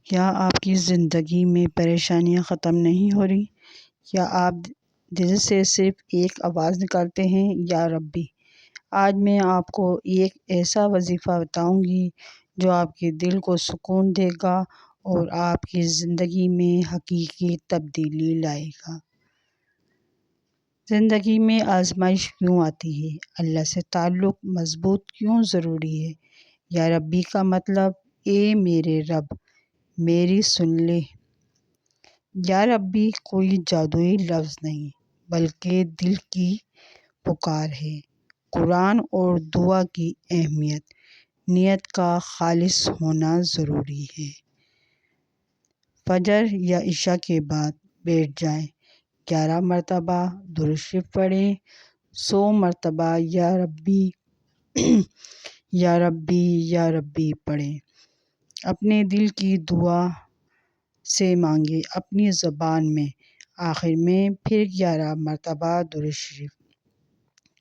کیا آپ کی زندگی میں پریشانیاں ختم نہیں ہو رہی؟ کیا آپ دل سے صرف ایک آواز نکالتے ہیں، یا ربی؟ آج میں آپ کو ایک ایسا وظیفہ بتاؤں گی جو آپ کے دل کو سکون دے گا اور آپ کی زندگی میں حقیقی تبدیلی لائے گا۔ زندگی میں آزمائش کیوں آتی ہے؟ اللہ سے تعلق مضبوط کیوں ضروری ہے؟ یا ربی کا مطلب اے میرے رب میری سن لے۔ یا ربی کوئی جادوئی لفظ نہیں بلکہ دل کی پکار ہے۔ قرآن اور دعا کی اہمیت، نیت کا خالص ہونا ضروری ہے۔ فجر یا عشاء کے بعد بیٹھ جائیں، 11 مرتبہ درود شریف پڑھیں، 100 مرتبہ یا ربی یا ربی یا ربی پڑھیں۔ اپنے دل کی دعا سے مانگیں اپنی زبان میں، آخر میں پھر 11 مرتبہ درود شریف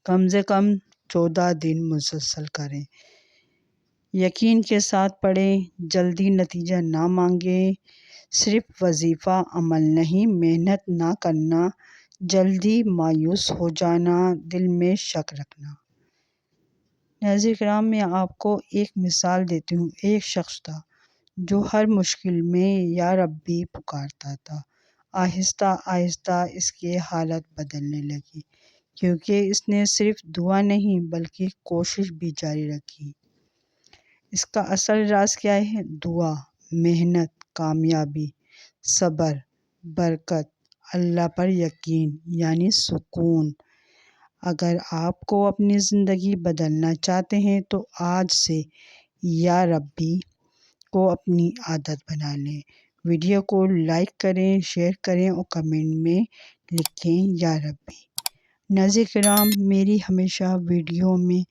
کم سے کم 14 دن مسلسل کریں۔ یقین کے ساتھ پڑھیں، جلدی نتیجہ نہ مانگیں۔ صرف وظیفہ عمل نہیں، محنت نہ کرنا، جلدی مایوس ہو جانا، دل میں شک رکھنا۔ ناظرین کرام، میں آپ کو ایک مثال دیتی ہوں۔ ایک شخص تھا جو ہر مشکل میں یا ربی پکارتا تھا۔ آہستہ آہستہ اس کی حالت بدلنے لگی، کیونکہ اس نے صرف دعا نہیں بلکہ کوشش بھی جاری رکھی۔ اس کا اصل راز کیا ہے؟ دعا، محنت، کامیابی، صبر، برکت، اللہ پر یقین یعنی سکون۔ اگر آپ کو اپنی زندگی بدلنا چاہتے ہیں تو آج سے یا ربی کو اپنی عادت بنا لیں۔ ویڈیو کو لائک کریں، شیئر کریں اور کمنٹ میں لکھیں یا ربی۔ ناظرین کرام، میری ہمیشہ ویڈیو میں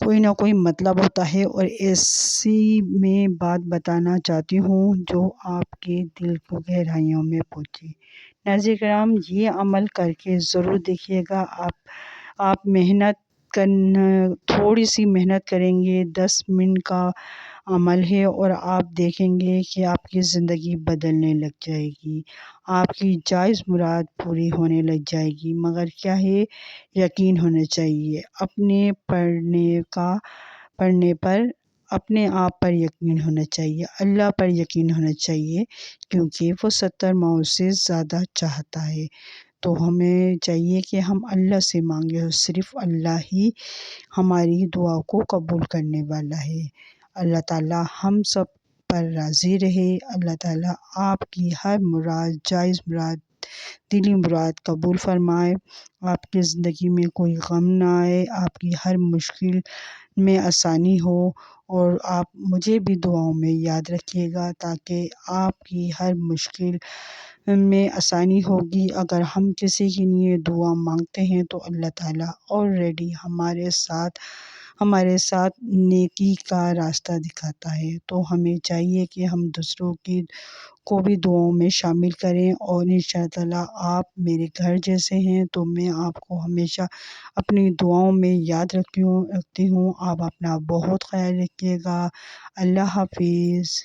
کوئی نہ کوئی مطلب ہوتا ہے اور ایسی میں بات بتانا چاہتی ہوں جو آپ کے دل کو گہرائیوں میں پہنچے۔ ناظرین کرام، یہ عمل کر کے ضرور دیکھیے گا۔ آپ محنت کرنا، تھوڑی سی محنت کریں گے، 10 منٹ کا عمل ہے اور آپ دیکھیں گے کہ آپ کی زندگی بدلنے لگ جائے گی، آپ کی جائز مراد پوری ہونے لگ جائے گی۔ مگر کیا ہے؟ یقین ہونا چاہیے اپنے پڑھنے پر، اپنے آپ پر یقین ہونا چاہیے، اللہ پر یقین ہونا چاہیے، کیونکہ وہ 70 ماؤں سے زیادہ چاہتا ہے۔ تو ہمیں چاہیے کہ ہم اللہ سے مانگیں اور صرف اللہ ہی ہماری دعا کو قبول کرنے والا ہے۔ اللہ تعالیٰ ہم سب پر راضی رہے۔ اللہ تعالیٰ آپ کی ہر مراد، جائز مراد، دلی مراد قبول فرمائے۔ آپ کی زندگی میں کوئی غم نہ آئے، آپ کی ہر مشکل میں آسانی ہو، اور آپ مجھے بھی دعاؤں میں یاد رکھیے گا تاکہ آپ کی ہر مشکل میں آسانی ہوگی۔ اگر ہم کسی کے لیے دعا مانگتے ہیں تو اللہ تعالیٰ آلریڈی ہمارے ساتھ نیکی کا راستہ دکھاتا ہے۔ تو ہمیں چاہیے کہ ہم دوسروں کو بھی دعاؤں میں شامل کریں، اور انشاءاللہ آپ میرے گھر جیسے ہیں تو میں آپ کو ہمیشہ اپنی دعاؤں میں یاد رکھتی ہوں۔ آپ اپنا بہت خیال رکھیے گا۔ اللہ حافظ۔